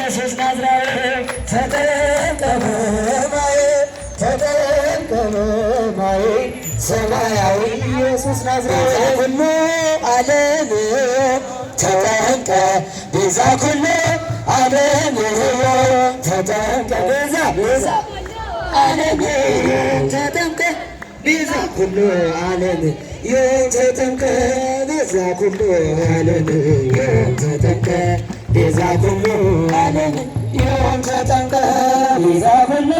ኢየሱስ ናዝራዊ ተጠምቀ በማየ ሰማያዊ ኢየሱስ ናዝራዊ ኩሉ ዓለም ተጠምቀ ቤዛ ኩሉ ዓለም ተጠምቀ ቤዛ ዓለም ተጠምቀ ቤዛ ኩሉ ዓለም ተጠምቀ ቤዛ ኩሉ ዓለም ተጠምቀ ቤዛ ኩሉ ዓለም ተጠምቀ ቤዛ ኩሉ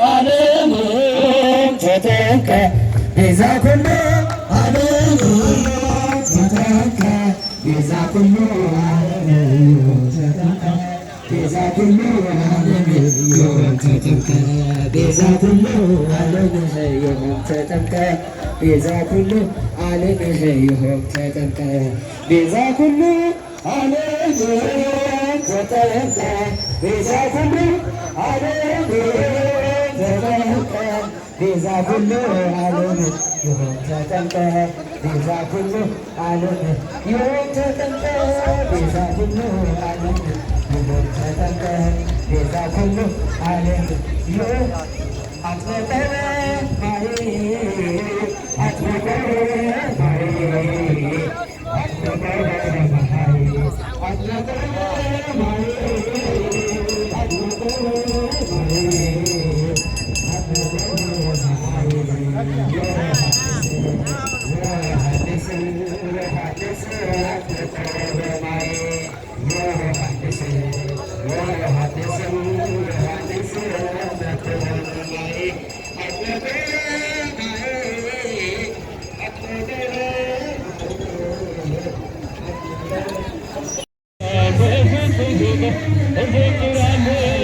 ዓለም ተጠምቀ ቤዛ ኩሉ ዓለም ተጠምቀ ቤዛ ኩሉ ዓለም ተጠምቀ ቤዛ ኩሉ ዓለም ተጠምቀ ቤዛ ኩሉ ዓለም ተጠምቀ ቤዛ ኩሉ ዓለም ተጠምቀ ቤዛ ኩሉ ዓለም ተጠምቀ ቤዛ ኩሉ ዓለም ተጠምቀ ቤዛ ኩሉ ዓለም ተጠምቀ ቤዛ ኩሉ ዓለም ተጠምቀ ቤዛ ኩሉ ዓለም ተጠምቀ ቤዛ ኩሉ ዓለም አጥመቀ ማይ አጥመቀ ማይ አጥመቀ ማይ አጥመቀ ማይ Thank you.